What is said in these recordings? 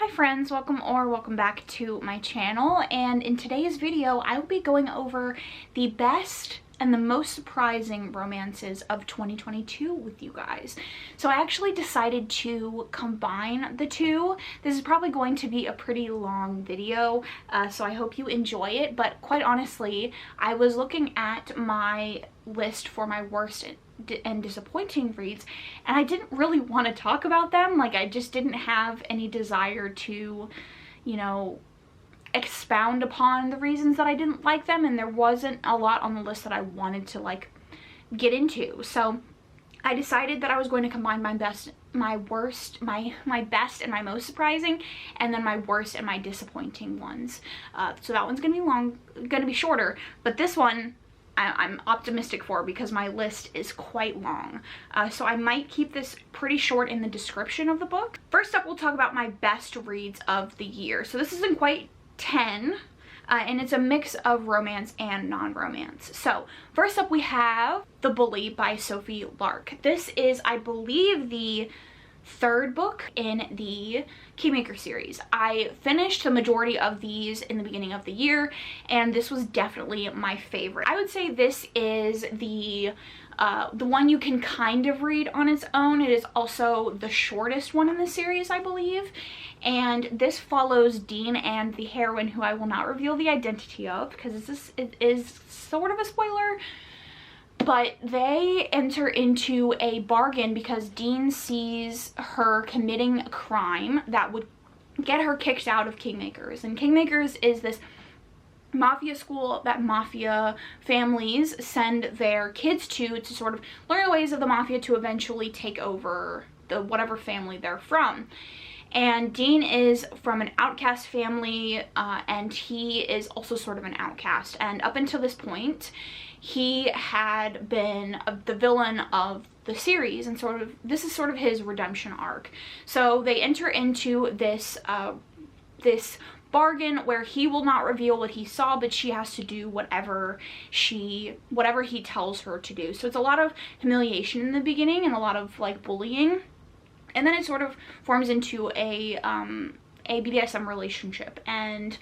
Hi friends, welcome back to my channel, and in today's video I will be going over the best and the most surprising romances of 2022 with you guys. So I actually decided to combine the two. This is probably going to be a pretty long video, so I hope you enjoy it, but quite honestly, I was looking at my list for my worst and disappointing reads, and I didn't really want to talk about them. Like, I just didn't have any desire to, you know, expound upon the reasons that I didn't like them, and there wasn't a lot on the list that I wanted to like get into. So I decided that I was going to combine my best and my most surprising, and then my worst and my disappointing ones. So that one's gonna be shorter, but this one I'm optimistic for because my list is quite long. So I might keep this pretty short in the description of the book. First up, we'll talk about my best reads of the year. So this isn't quite 10, and it's a mix of romance and non-romance. So first up we have The Bully by Sophie Lark. This is, I believe, the third book in the Kingmaker series. I finished the majority of these in the beginning of the year, and this was definitely my favorite. I would say this is the one you can kind of read on its own. It is also the shortest one in the series, I believe, and this follows Dean and the heroine, who I will not reveal the identity of because it is sort of a spoiler. But they enter into a bargain because Dean sees her committing a crime that would get her kicked out of Kingmakers. And Kingmakers is this mafia school that mafia families send their kids to sort of learn the ways of the mafia to eventually take over the whatever family they're from. And Dean is from an outcast family, and he is also sort of an outcast. And up until this point, he had been the villain of the series, and this is sort of his redemption arc. So they enter into this this bargain where he will not reveal what he saw, but she has to do whatever he tells her to do. So it's a lot of humiliation in the beginning and a lot of like bullying. And then it sort of forms into a BDSM relationship, and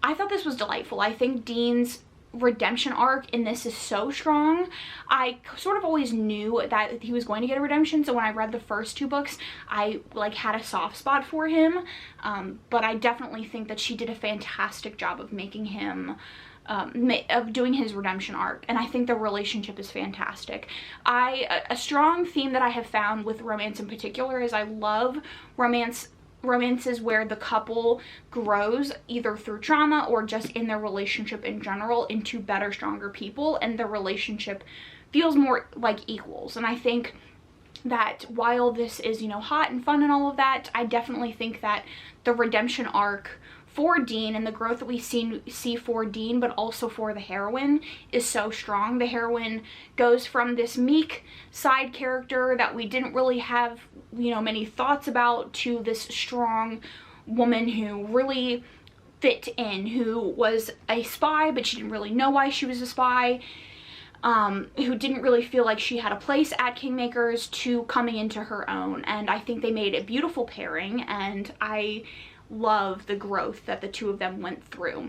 I thought this was delightful. I think Dean's redemption arc in this is so strong. I sort of always knew that he was going to get a redemption, so when I read the first two books, I like had a soft spot for him, but I definitely think that she did a fantastic job of making him of doing his redemption arc, and I think the relationship is fantastic. A strong theme that I have found with romance in particular is I love romances where the couple grows either through trauma or just in their relationship in general into better, stronger people, and the relationship feels more like equals. And I think that while this is, you know, hot and fun and all of that, I definitely think that the redemption arc for Dean and the growth that we see for Dean, but also for the heroine, is so strong. The heroine goes from this meek side character that we didn't really have, you know, many thoughts about, to this strong woman who really fit in, who was a spy, but she didn't really know why she was a spy, who didn't really feel like she had a place at Kingmakers, to coming into her own. And I think they made a beautiful pairing, and I love the growth that the two of them went through.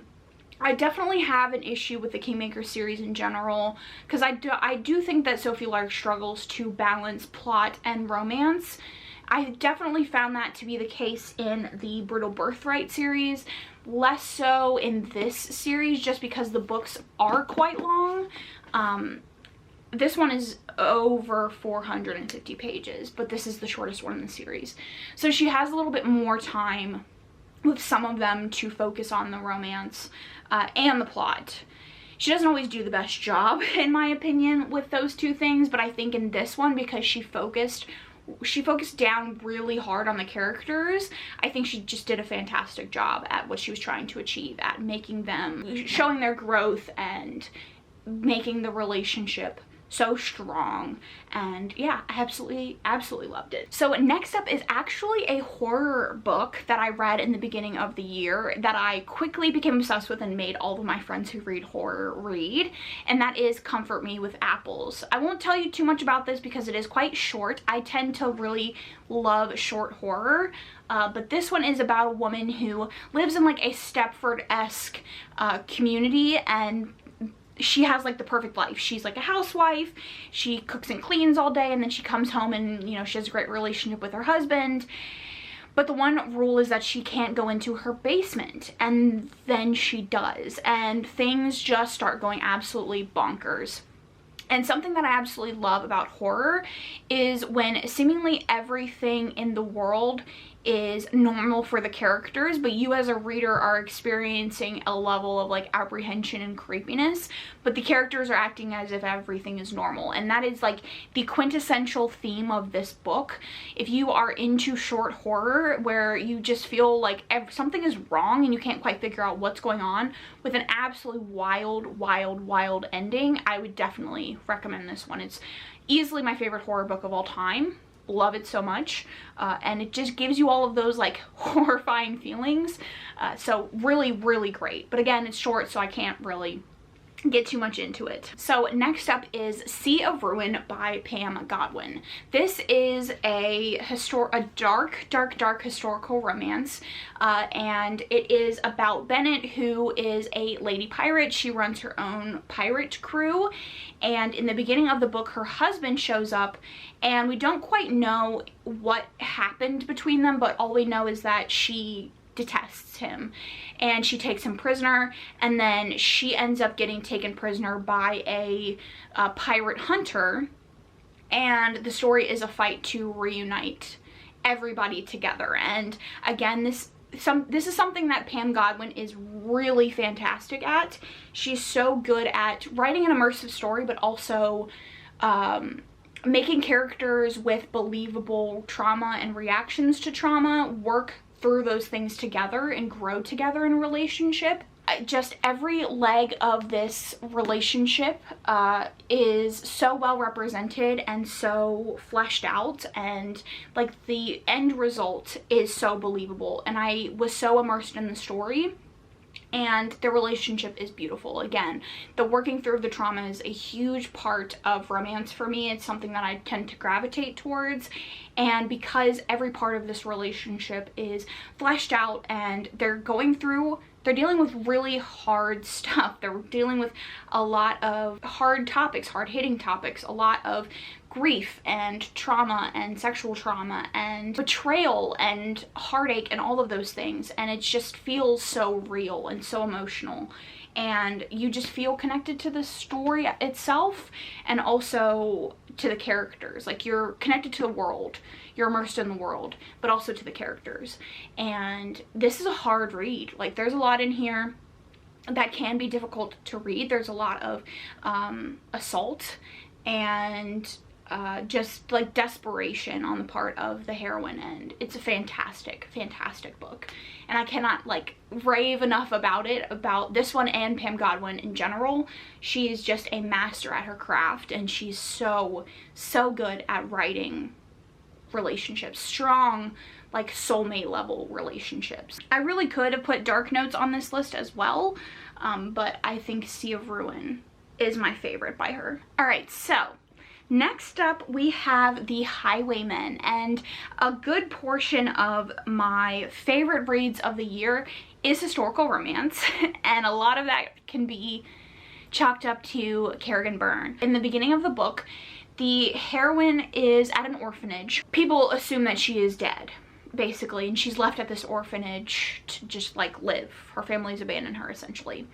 I definitely have an issue with the Kingmaker series in general, because I do think that Sophie Lark struggles to balance plot and romance. I definitely found that to be the case in the Brutal Birthright series, less so in this series just because the books are quite long. This one is over 450 pages, but this is the shortest one in the series. So she has a little bit more time with some of them to focus on the romance and the plot. She doesn't always do the best job, in my opinion, with those two things, but I think in this one, because she focused down really hard on the characters, I think she just did a fantastic job at what she was trying to achieve, at making them, showing their growth and making the relationship so strong, and yeah, I absolutely loved it. So next up is actually a horror book that I read in the beginning of the year that I quickly became obsessed with and made all of my friends who read horror read, and that is Comfort Me with Apples. I won't tell you too much about this because it is quite short. I tend to really love short horror, but this one is about a woman who lives in like a Stepford-esque community, and she has like the perfect life. She's like a housewife, she cooks and cleans all day, and then she comes home and, you know, she has a great relationship with her husband. But the one rule is that she can't go into her basement, and then she does, and things just start going absolutely bonkers. And something that I absolutely love about horror is when seemingly everything in the world is normal for the characters, but you as a reader are experiencing a level of like apprehension and creepiness, but the characters are acting as if everything is normal. And that is like the quintessential theme of this book. If you are into short horror where you just feel like something is wrong and you can't quite figure out what's going on, with an absolutely wild ending, I would definitely recommend this one. It's easily my favorite horror book of all time. Love it so much, and it just gives you all of those like horrifying feelings, so really great. But again, it's short, so I can't really get too much into it. So next up is Sea of Ruin by Pam Godwin. This is a dark historical romance, and it is about Bennett, who is a lady pirate. She runs her own pirate crew, and in the beginning of the book her husband shows up, and we don't quite know what happened between them, but all we know is that she detests him and she takes him prisoner, and then she ends up getting taken prisoner by a pirate hunter, and the story is a fight to reunite everybody together. And again, this is something that Pam Godwin is really fantastic at. She's so good at writing an immersive story, but also making characters with believable trauma and reactions to trauma work through those things together and grow together in a relationship. Just every leg of this relationship is so well represented and so fleshed out, and like the end result is so believable, and I was so immersed in the story. And the relationship is beautiful. Again, the working through the trauma is a huge part of romance for me. It's something that I tend to gravitate towards. And because every part of this relationship is fleshed out and they're dealing with really hard stuff. They're dealing with a lot of hard topics, hard-hitting topics, a lot of grief and trauma and sexual trauma and betrayal and heartache and all of those things, and it just feels so real and so emotional, and you just feel connected to the story itself and also to the characters. Like, you're connected to the world, you're immersed in the world, but also to the characters. And this is a hard read. Like, there's a lot in here that can be difficult to read. There's a lot of assault and just like desperation on the part of the heroine, and it's a fantastic book, and I cannot like rave enough about it, about this one and Pam Godwin in general. She's just a master at her craft, and she's so good at writing relationships, strong, like soulmate level relationships. I really could have put Dark Notes on this list as well, but I think Sea of Ruin is my favorite by her. All right, so next up we have The Highwaymen, and a good portion of my favorite reads of the year is historical romance, and a lot of that can be chalked up to Kerrigan Byrne. In the beginning of the book, the heroine is at an orphanage. People assume that she is dead, basically, and she's left at this orphanage to just like live. Her family's abandoned her, essentially.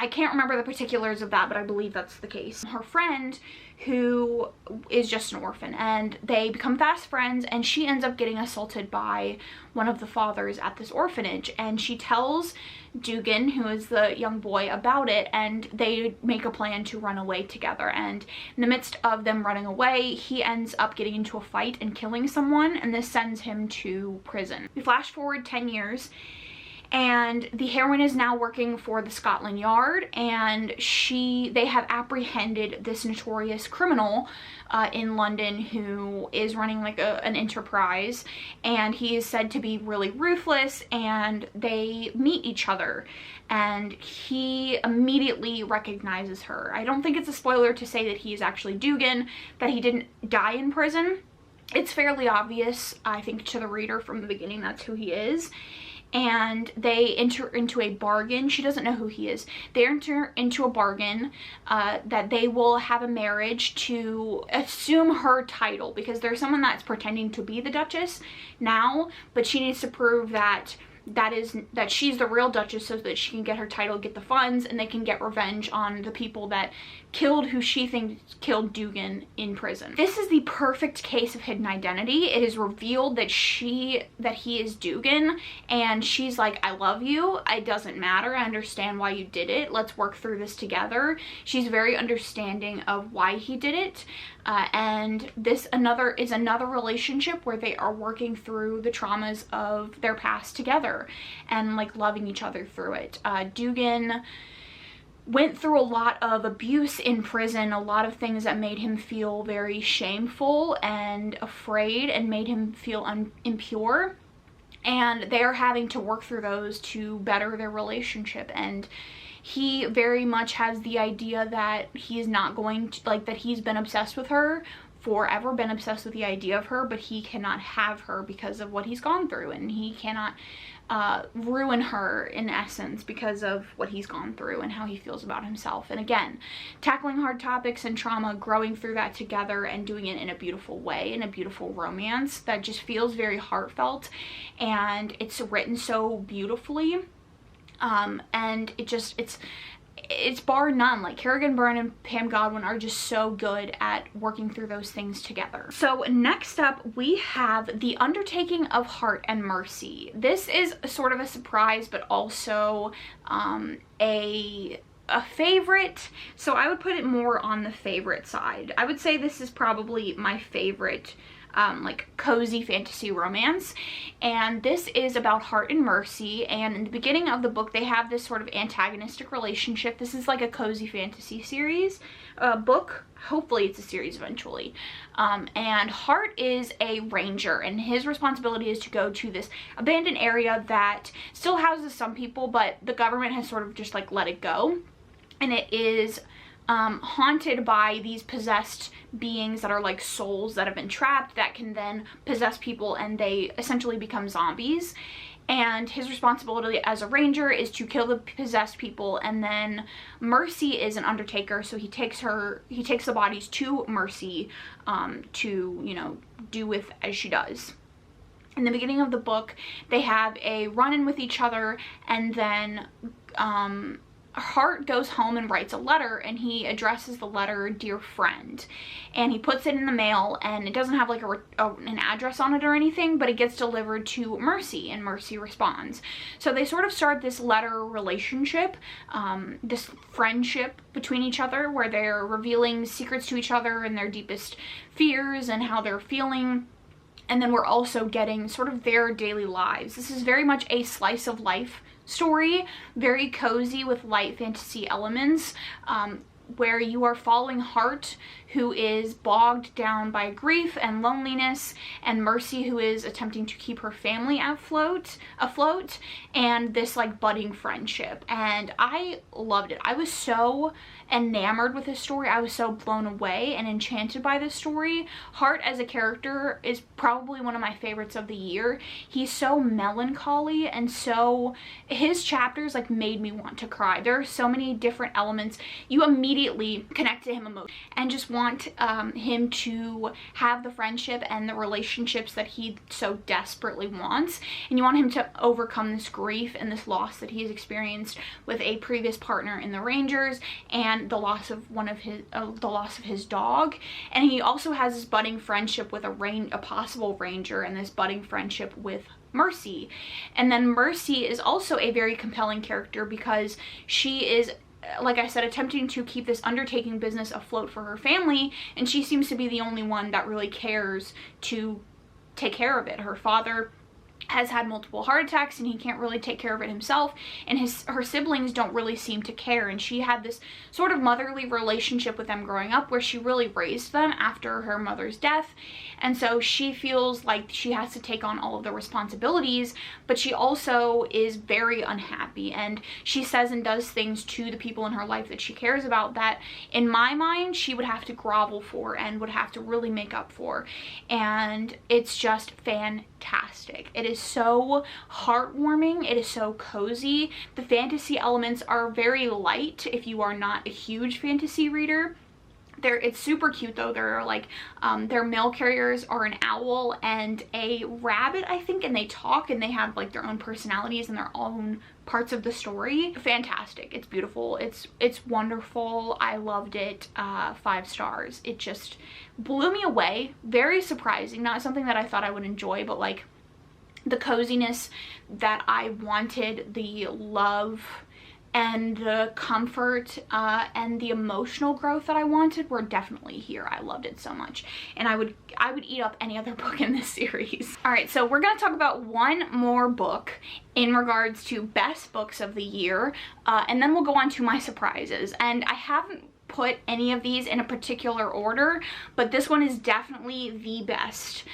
I can't remember the particulars of that, but I believe that's the case. Her friend, who is just an orphan, and they become fast friends, and she ends up getting assaulted by one of the fathers at this orphanage, and she tells Dugan, who is the young boy, about it, and they make a plan to run away together. And in the midst of them running away, he ends up getting into a fight and killing someone, and this sends him to prison. We flash forward 10 years, And the heroine is now working for the Scotland Yard, and they have apprehended this notorious criminal in London who is running like an enterprise, and he is said to be really ruthless, and they meet each other and he immediately recognizes her. I don't think it's a spoiler to say that he is actually Dugan, that he didn't die in prison. It's fairly obvious, I think, to the reader from the beginning that's who he is. And they enter into a bargain. She doesn't know who he is. They enter into a bargain that they will have a marriage to assume her title, because there's someone that's pretending to be the Duchess now, but she needs to prove that she's the real Duchess so that she can get her title, get the funds, and they can get revenge on the people that killed who she thinks killed Dugan in prison. This is the perfect case of hidden identity. It is revealed that he is Dugan, and she's like, I love you, it doesn't matter, I understand why you did it, let's work through this together. She's very understanding of why he did it. And this is another relationship where they are working through the traumas of their past together and like loving each other through it. Dugan went through a lot of abuse in prison, a lot of things that made him feel very shameful and afraid and made him feel impure. And they are having to work through those to better their relationship. And he very much has the idea that he is not going to, like, that he's been obsessed with her forever, been obsessed with the idea of her, but he cannot have her because of what he's gone through, and he cannot ruin her in essence because of what he's gone through and how he feels about himself. And again, tackling hard topics and trauma, growing through that together and doing it in a beautiful way, in a beautiful romance that just feels very heartfelt, and it's written so beautifully. And it's bar none. Like, Kerrigan Byrne and Pam Godwin are just so good at working through those things together. So next up we have The Undertaking of Heart and Mercy. This is sort of a surprise, but also a favorite. So I would put it more on the favorite side. I would say this is probably my favorite like cozy fantasy romance, and this is about Heart and Mercy. And in the beginning of the book they have this sort of antagonistic relationship. This is like a cozy fantasy series book. Hopefully it's a series eventually. And Heart is a ranger, and his responsibility is to go to this abandoned area that still houses some people, but the government has sort of just like let it go, and it is haunted by these possessed beings that are like souls that have been trapped that can then possess people, and they essentially become zombies. And his responsibility as a ranger is to kill the possessed people, and then Mercy is an undertaker, so he takes the bodies to Mercy to, you know, do with as she does. In the beginning of the book they have a run-in with each other, and then Hart goes home and writes a letter, and he addresses the letter Dear Friend, and he puts it in the mail, and it doesn't have like an address on it or anything, but it gets delivered to Mercy, and Mercy responds. So they sort of start this letter relationship, this friendship between each other, where they're revealing secrets to each other and their deepest fears and how they're feeling. And then we're also getting sort of their daily lives. This is very much a slice of life story, very cozy with light fantasy elements, where you are following Hart, who is bogged down by grief and loneliness, and Mercy, who is attempting to keep her family afloat, and this like budding friendship. And I loved it. I was so enamored with this story. I was so blown away and enchanted by this story. Hart as a character is probably one of my favorites of the year. He's so melancholy, and so his chapters like made me want to cry. There are so many different elements. You immediately connect to him emotionally and just want him to have the friendship and the relationships that he so desperately wants, and you want him to overcome this grief and this loss that he has experienced with a previous partner in the Rangers, and the loss of his dog. And he also has this budding friendship with a possible ranger, and this budding friendship with Mercy. And then Mercy is also a very compelling character because she is, like I said, attempting to keep this undertaking business afloat for her family, and she seems to be the only one that really cares to take care of it. Her father has had multiple heart attacks and he can't really take care of it himself, and her siblings don't really seem to care, and she had this sort of motherly relationship with them growing up where she really raised them after her mother's death, and so she feels like she has to take on all of the responsibilities, but she also is very unhappy, and she says and does things to the people in her life that she cares about that in my mind she would have to grovel for and would have to really make up for, and it's just fantastic. It is so heartwarming. It is so cozy. The fantasy elements are very light if you are not a huge fantasy reader. It's super cute though. They're like, their mail carriers are an owl and a rabbit, I think, and they talk and they have like their own personalities and their own parts of the story. Fantastic. It's beautiful. It's wonderful. I loved it. 5 stars. It just blew me away. Very surprising. Not something that I thought I would enjoy, but like the coziness that I wanted, the love and the comfort and the emotional growth that I wanted were definitely here. I loved it so much, and I would eat up any other book in this series. All right, so we're gonna talk about one more book in regards to best books of the year, and then we'll go on to my surprises. And I haven't put any of these in a particular order, but this one is definitely the best,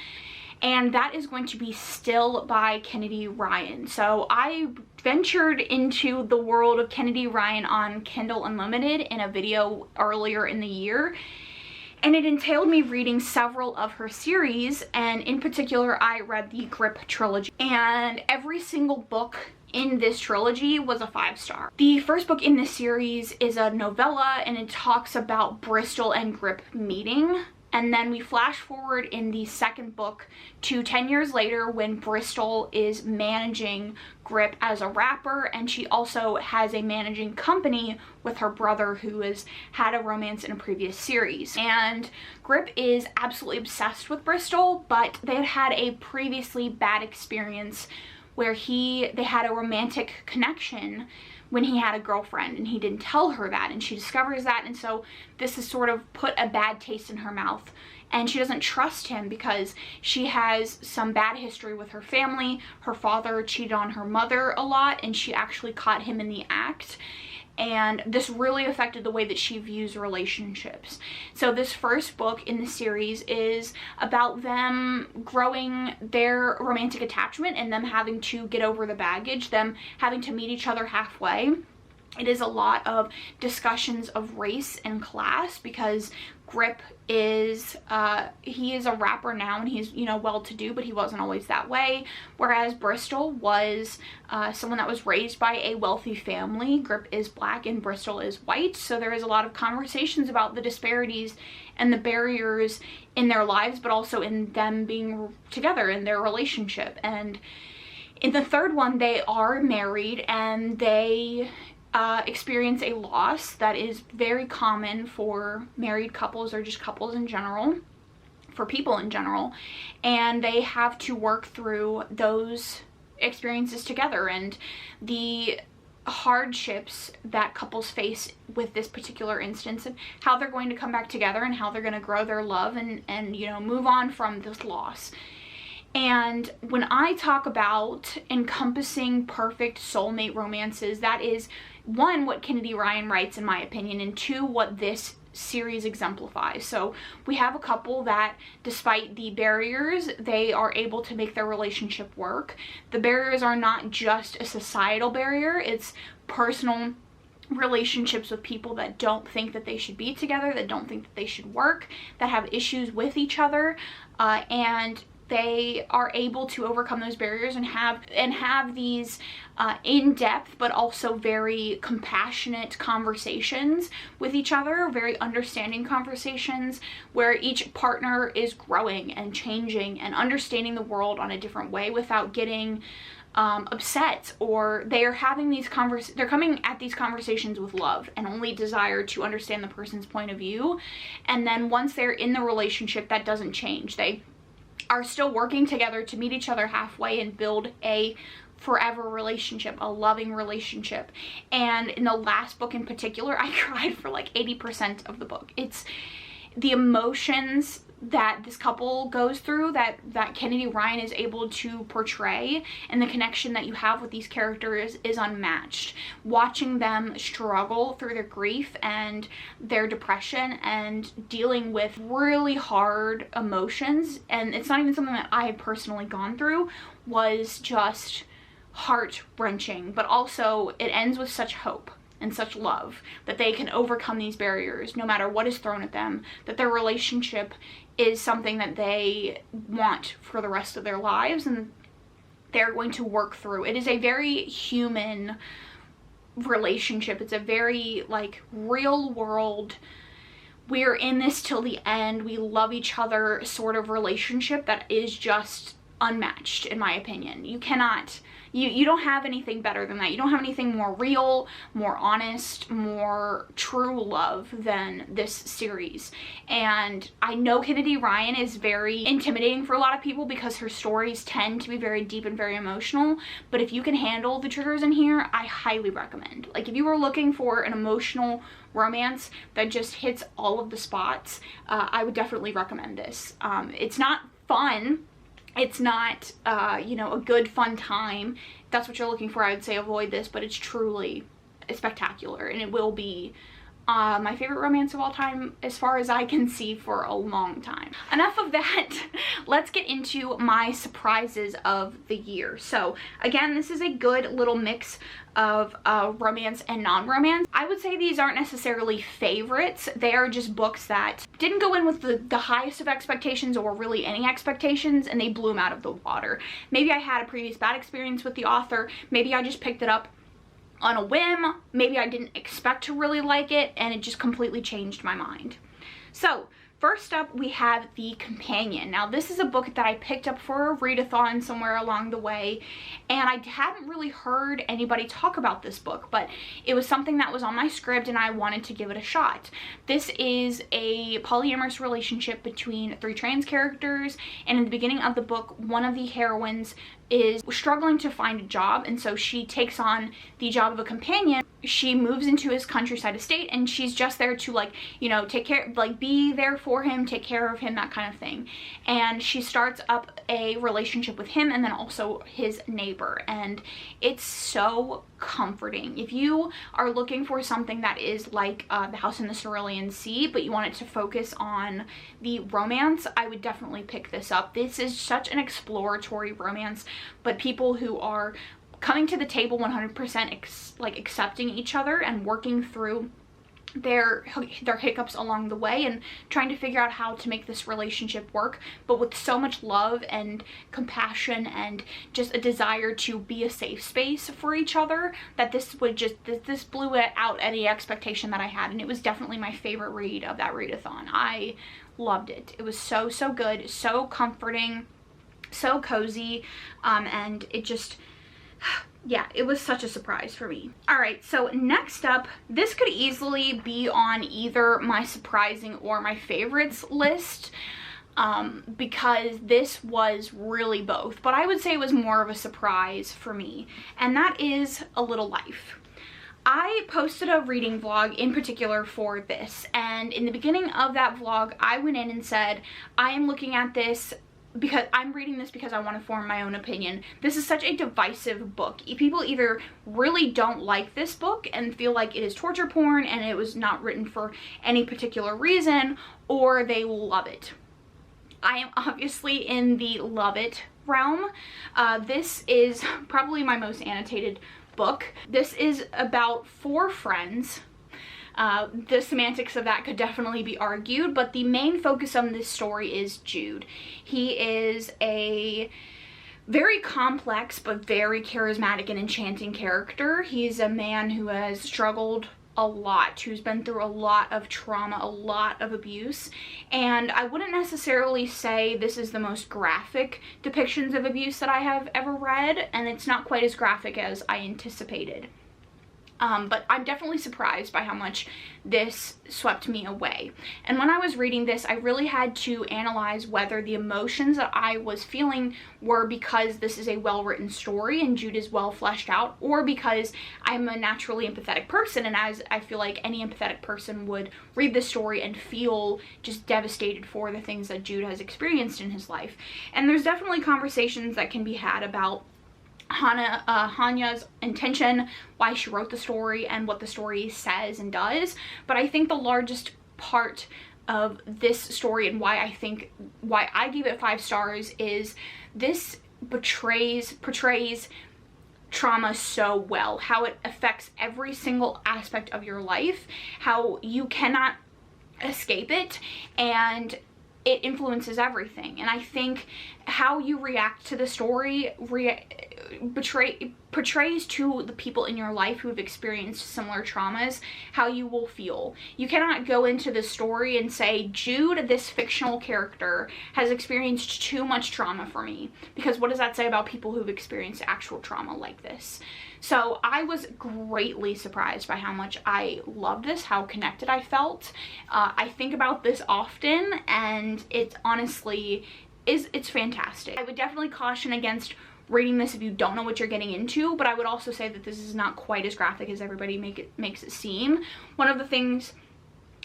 and that is going to be Still by Kennedy Ryan. So I ventured into the world of Kennedy Ryan on Kindle Unlimited in a video earlier in the year, and it entailed me reading several of her series, and in particular I read the Grip trilogy, and every single book in this trilogy was a 5-star. The first book in this series is a novella, and it talks about Bristol and Grip meeting. And then we flash forward in the second book to 10 years later when Bristol is managing Grip as a rapper, and she also has a managing company with her brother who has had a romance in a previous series. And Grip is absolutely obsessed with Bristol, but they had had a previously bad experience where they had a romantic connection when he had a girlfriend, and he didn't tell her that, and she discovers that, and so this has sort of put a bad taste in her mouth, and she doesn't trust him because she has some bad history with her family. Her father cheated on her mother a lot, and she actually caught him in the act, and this really affected the way that she views relationships. So this first book in the series is about them growing their romantic attachment and them having to get over the baggage, them having to meet each other halfway. It is a lot of discussions of race and class because Grip is, he is a rapper now, and he's, you know, well-to-do, but he wasn't always that way. Whereas Bristol was someone that was raised by a wealthy family. Grip is black and Bristol is white. So there is a lot of conversations about the disparities and the barriers in their lives, but also in them being together in their relationship. And in the third one, they are married, and they experience a loss that is very common for married couples or just couples in general, for people in general, and they have to work through those experiences together and the hardships that couples face with this particular instance, and how they're going to come back together and how they're going to grow their love and you know, move on from this loss. And when I talk about encompassing perfect soulmate romances, that is, 1, what Kennedy Ryan writes in my opinion, and 2, what this series exemplifies. So we have a couple that, despite the barriers, they are able to make their relationship work. The barriers are not just a societal barrier, it's personal relationships with people that don't think that they should be together, that don't think that they should work, that have issues with each other, and they are able to overcome those barriers and have these in-depth but also very compassionate conversations with each other, very understanding conversations where each partner is growing and changing and understanding the world on a different way without getting upset, or they are having these they're coming at these conversations with love and only desire to understand the person's point of view. And then once they're in the relationship, that doesn't change. They are still working together to meet each other halfway and build a forever relationship, a loving relationship. And in the last book in particular, I cried for like 80% of the book. It's the emotions that this couple goes through, that Kennedy Ryan is able to portray, and the connection that you have with these characters is unmatched. Watching them struggle through their grief and their depression and dealing with really hard emotions, and it's not even something that I had personally gone through, was just heart-wrenching. But also it ends with such hope and such love that they can overcome these barriers no matter what is thrown at them, that their relationship is something that they want for the rest of their lives and they're going to work through. It is a very human relationship. It's a very like real world, we're in this till the end, we love each other sort of relationship that is just unmatched, in my opinion. You cannot, you don't have anything better than that. You don't have anything more real, more honest, more true love than this series. And I know Kennedy Ryan is very intimidating for a lot of people because her stories tend to be very deep and very emotional, but if you can handle the triggers in here, I highly recommend. Like, if you were looking for an emotional romance that just hits all of the spots, I would definitely recommend this. It's not fun. It's not, you know, a good fun time. If that's what you're looking for, I would say avoid this, but it's truly spectacular, and it will be my favorite romance of all time as far as I can see for a long time. Enough of that. Let's get into my surprises of the year. So again, this is a good little mix of romance and non-romance. I would say these aren't necessarily favorites. They are just books that didn't go in with the highest of expectations or really any expectations, and they blew them out of the water. Maybe I had a previous bad experience with the author. Maybe I just picked it up on a whim. Maybe I didn't expect to really like it and it just completely changed my mind. So first up, we have The Companion. Now, this is a book that I picked up for a readathon somewhere along the way, and I hadn't really heard anybody talk about this book, but it was something that was on my script and I wanted to give it a shot. This is a polyamorous relationship between 3 trans characters, and in the beginning of the book, one of the heroines is struggling to find a job, and so she takes on the job of a companion. She moves into his countryside estate, and she's just there to, like, you know, take care, like, be there for him, take care of him, that kind of thing. And she starts up a relationship with him and then also his neighbor, and it's so comforting. If you are looking for something that is like The House in the Cerulean Sea, but you want it to focus on the romance, I would definitely pick this up. This is such an exploratory romance, but people who are coming to the table 100% like accepting each other and working through their hiccups along the way and trying to figure out how to make this relationship work, but with so much love and compassion and just a desire to be a safe space for each other, that this blew it out any expectation that I had, and it was definitely my favorite read of that readathon. I loved it. It was so good, so comforting, so cozy, and it just, yeah, it was such a surprise for me. All right, so next up, this could easily be on either my surprising or my favorites list, because this was really both, but I would say it was more of a surprise for me, and that is A Little Life. I posted a reading vlog in particular for this, and in the beginning of that vlog, I went in and said, I am looking at this because I'm reading this because I want to form my own opinion. This is such a divisive book. People either really don't like this book and feel like it is torture porn and it was not written for any particular reason, or they love it. I am obviously in the love it realm. This is probably my most annotated book. This is about 4 friends. The semantics of that could definitely be argued, but the main focus on this story is Jude. He is a very complex but very charismatic and enchanting character. He's a man who has struggled a lot, who's been through a lot of trauma, a lot of abuse, and I wouldn't necessarily say this is the most graphic depictions of abuse that I have ever read, and it's not quite as graphic as I anticipated. But I'm definitely surprised by how much this swept me away. And when I was reading this, I really had to analyze whether the emotions that I was feeling were because this is a well-written story and Jude is well fleshed out, or because I'm a naturally empathetic person, and as I feel like any empathetic person would read this story and feel just devastated for the things that Jude has experienced in his life. And there's definitely conversations that can be had about Hanya's intention, why she wrote the story, and what the story says and does. But I think the largest part of this story, and why I gave it 5 stars, is this portrays trauma so well, how it affects every single aspect of your life, how you cannot escape it, and it influences everything. And I think how you react to the story portrays to the people in your life who have experienced similar traumas how you will feel. You cannot go into the story and say, Jude, this fictional character, has experienced too much trauma for me, because what does that say about people who've experienced actual trauma like this? So I was greatly surprised by how much I loved this, how connected I felt. I think about this often, and it honestly it's fantastic. I would definitely caution against reading this if you don't know what you're getting into, but I would also say that this is not quite as graphic as everybody makes it seem. One of the things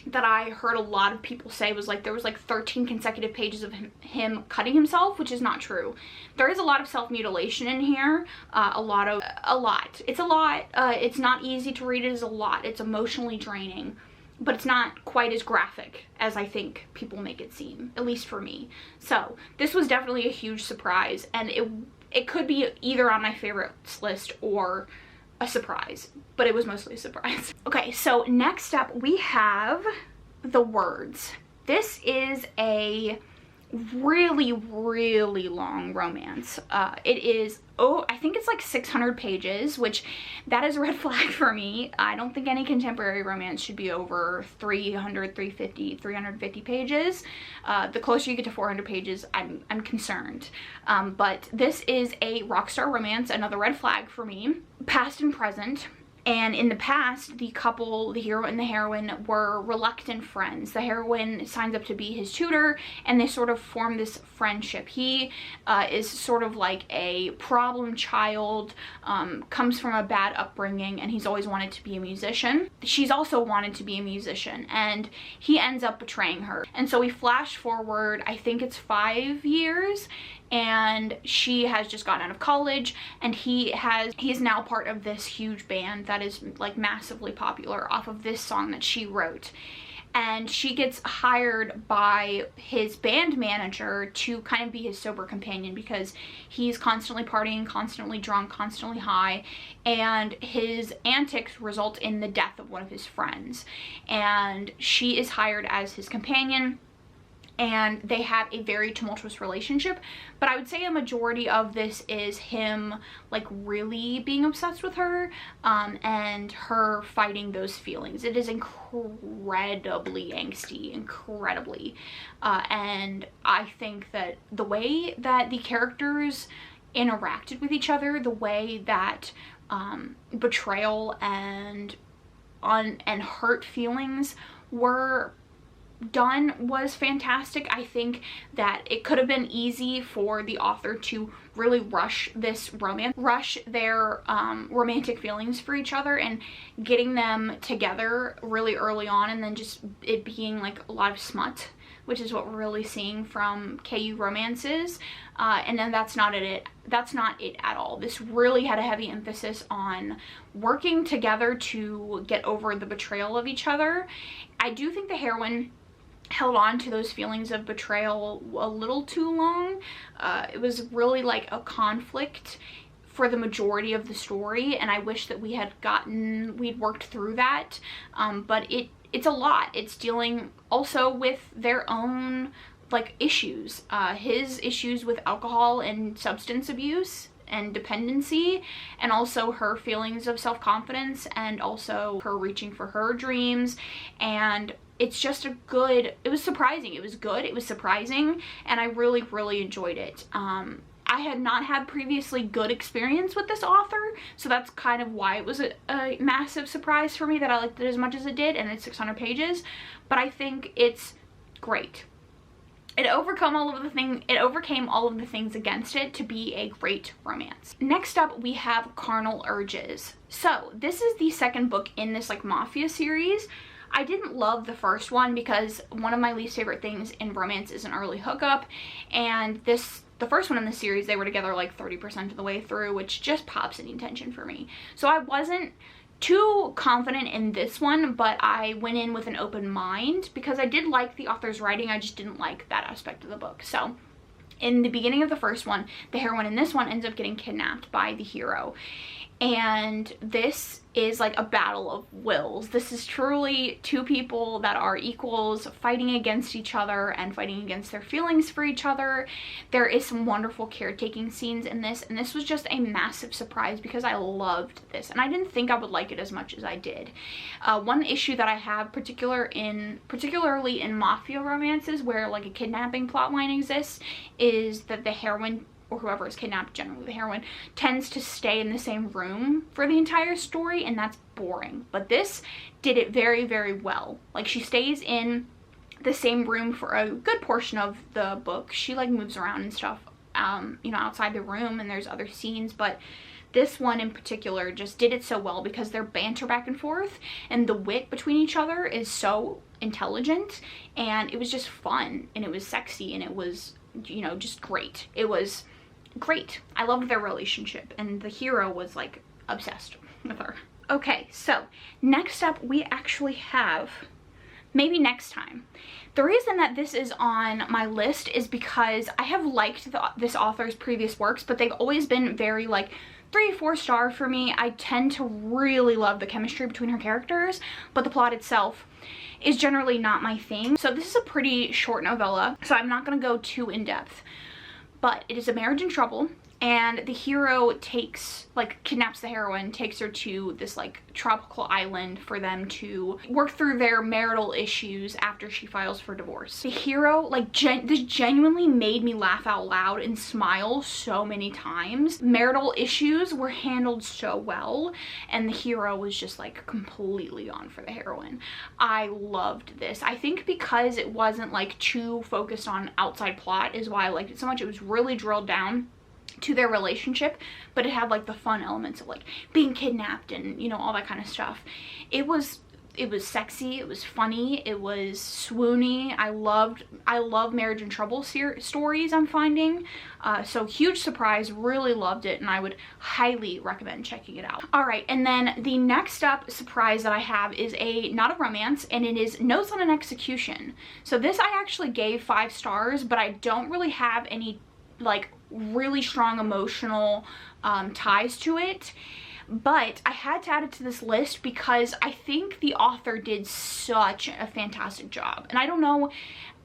that I heard a lot of people say was like there was like 13 consecutive pages of him cutting himself, which is not true. There is a lot of self-mutilation in here, it's a lot. It's not easy to read. It is a lot. It's emotionally draining, but it's not quite as graphic as I think people make it seem, at least for me. So this was definitely a huge surprise, and it could be either on my favorites list or a surprise, but it was mostly a surprise. Okay, so next up we have The Words. This is a really long romance. It is, I think it's like 600 pages, which that is a red flag for me. I don't think any contemporary romance should be over 350 pages. The closer you get to 400 pages, I'm concerned. But this is a rock star romance, another red flag for me, past and present. And in the past, the couple, the hero and the heroine, were reluctant friends. The heroine signs up to be his tutor, and they sort of form this friendship. He is sort of like a problem child, comes from a bad upbringing, and he's always wanted to be a musician. She's also wanted to be a musician, and he ends up betraying her. And so we flash forward, I think it's 5 years, and she has just gotten out of college, and he is now part of this huge band that is like massively popular off of this song that she wrote. And she gets hired by his band manager to kind of be his sober companion, because he's constantly partying, constantly drunk, constantly high, and his antics result in the death of one of his friends. And she is hired as his companion, and they have a very tumultuous relationship. But I would say a majority of this is him like really being obsessed with her, and her fighting those feelings. It is incredibly angsty, incredibly. And I think that the way that the characters interacted with each other, the way that betrayal and hurt feelings were done was fantastic. I think that it could have been easy for the author to really rush this romance, rush their romantic feelings for each other, and getting them together really early on, and then just it being like a lot of smut, which is what we're really seeing from KU romances. And then that's not it at all. This really had a heavy emphasis on working together to get over the betrayal of each other. I do think the heroine held on to those feelings of betrayal a little too long. It was really like a conflict for the majority of the story, and I wish that we'd worked through that. But it's a lot. It's dealing also with their own like issues, his issues with alcohol and substance abuse and dependency, and also her feelings of self-confidence, and also her reaching for her dreams. And it's just it was surprising. It was good, it was surprising, and I really enjoyed it. I had not had previously good experience with this author, so that's kind of why it was a massive surprise for me that I liked it as much as it did, and it's 600 pages, but I think it's great. It overcame all of the things against it to be a great romance. Next up, we have Carnal Urges. So this is the second book in this like mafia series. I didn't love the first one because one of my least favorite things in romance is an early hookup, and the first one in the series, they were together like 30% of the way through, which just pops any tension for me. So I wasn't too confident in this one, but I went in with an open mind because I did like the author's writing. I just didn't like that aspect of the book. So in the beginning of the first one, the heroine in this one ends up getting kidnapped by the hero, and this is like a battle of wills. This is truly two people that are equals fighting against each other and fighting against their feelings for each other. There is some wonderful caretaking scenes in this, and this was just a massive surprise because I loved this, and I didn't think I would like it as much as I did. One issue that I have particularly in mafia romances where like a kidnapping plotline exists is that the heroine, or whoever is kidnapped, generally the heroine, tends to stay in the same room for the entire story, and that's boring. But this did it very, very well. Like, she stays in the same room for a good portion of the book. She like moves around and stuff, you know, outside the room, and there's other scenes, but this one in particular just did it so well because their banter back and forth and the wit between each other is so intelligent, and it was just fun, and it was sexy, and it was, you know, just great. It was great. I loved their relationship, and the hero was like obsessed with her. Okay, so next up we actually have Maybe Next Time. The reason that this is on my list is because I have liked this author's previous works, but they've always been very like 3-4 star for me. I tend to really love the chemistry between her characters, but the plot itself is generally not my thing. So this is a pretty short novella, so I'm not going to go too in depth. But it is a marriage in trouble, and the hero kidnaps the heroine, takes her to this like tropical island for them to work through their marital issues after she files for divorce. The hero, this genuinely made me laugh out loud and smile so many times. Marital issues were handled so well, and the hero was just like completely on for the heroine. I loved this. I think because it wasn't like too focused on outside plot is why I liked it so much. It was really drilled down to their relationship, but it had like the fun elements of like being kidnapped and, you know, all that kind of stuff. It was sexy, it was funny, it was swoony. I love marriage in trouble stories, I'm finding. So huge surprise, really loved it, and I would highly recommend checking it out. All right, and then the next up surprise that I have is not a romance, and it is Notes on an Execution. So this I actually gave 5 stars, but I don't really have any like really strong emotional ties to it, but I had to add it to this list because I think the author did such a fantastic job, and I don't know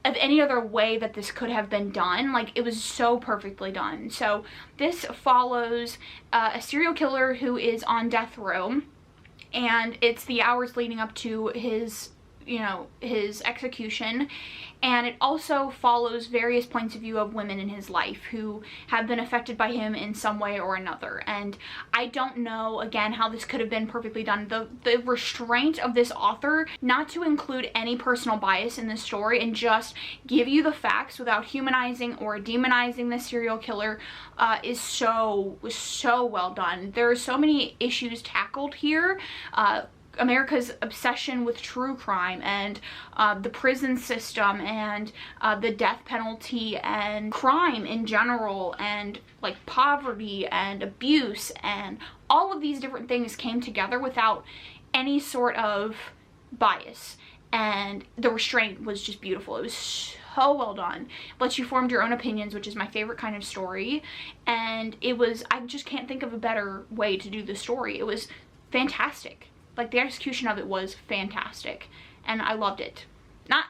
of any other way that this could have been done. Like, it was so perfectly done. So this follows a serial killer who is on death row, and it's the hours leading up to his execution, and it also follows various points of view of women in his life who have been affected by him in some way or another. And I don't know, again, how this could have been perfectly done. The restraint of this author not to include any personal bias in the story and just give you the facts without humanizing or demonizing the serial killer was so well done. There are so many issues tackled here. America's obsession with true crime, and the prison system, and the death penalty, and crime in general, and like poverty and abuse, and all of these different things came together without any sort of bias, and the restraint was just beautiful. It was so well done. Lets you form your own opinions, which is my favorite kind of story, and I just can't think of a better way to do the story. It was fantastic. Like, the execution of it was fantastic, and I loved it. Not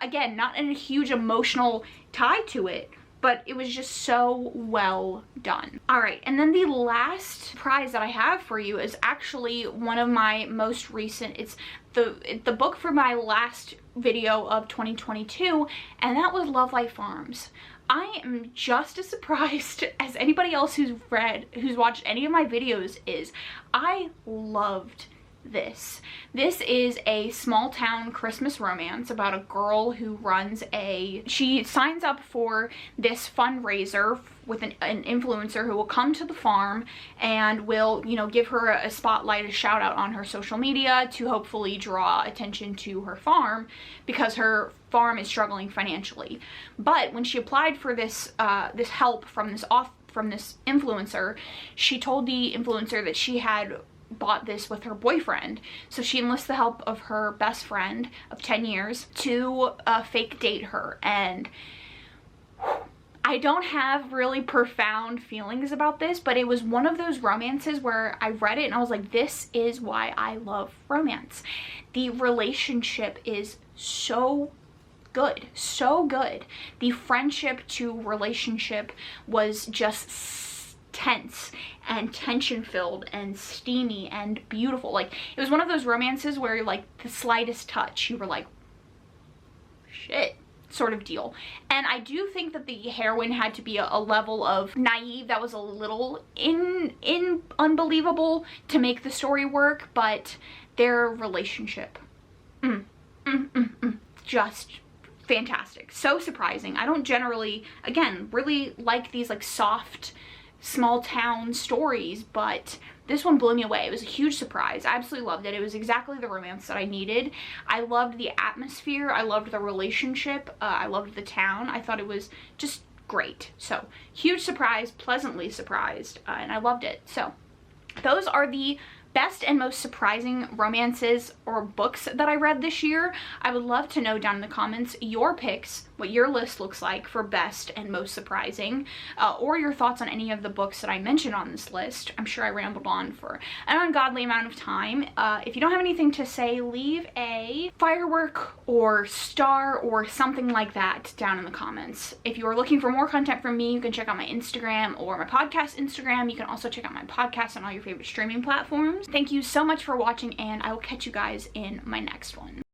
in a huge emotional tie to it, but it was just so well done. All right, and then the last prize that I have for you is actually one of my most recent. It's the book for my last video of 2022, and that was Love Life Farms. I am just as surprised as anybody else who's watched any of my videos is. I loved this. This is a small town Christmas romance about a girl who she signs up for this fundraiser with an influencer who will come to the farm and will, you know, give her a spotlight, a shout out on her social media to hopefully draw attention to her farm because her farm is struggling financially. But when she applied for this this help from this influencer, she told the influencer that she had bought this with her boyfriend, so she enlists the help of her best friend of 10 years to fake date her. And I don't have really profound feelings about this, but it was one of those romances where I read it and I was like, this is why I love romance. The relationship is so good, so good. The friendship to relationship was just tense and tension filled and steamy and beautiful. Like, it was one of those romances where, like, the slightest touch you were like, shit, sort of deal. And I do think that the heroine had to be a level of naive that was a little unbelievable to make the story work, but their relationship just fantastic. So surprising. I don't generally, again, really like these like soft small town stories, but this one blew me away. It was a huge surprise. I absolutely loved it. It was exactly the romance that I needed. I loved the atmosphere. I loved the relationship. I loved the town. I thought it was just great. So huge surprise, pleasantly surprised, and I loved it. So those are the best and most surprising romances or books that I read this year. I would love to know down in the comments your picks, what your list looks like for best and most surprising, or your thoughts on any of the books that I mentioned on this list. I'm sure I rambled on for an ungodly amount of time. If you don't have anything to say, leave a firework or star or something like that down in the comments. If you are looking for more content from me, you can check out my Instagram or my podcast Instagram. You can also check out my podcast on all your favorite streaming platforms. Thank you so much for watching, and I will catch you guys in my next one.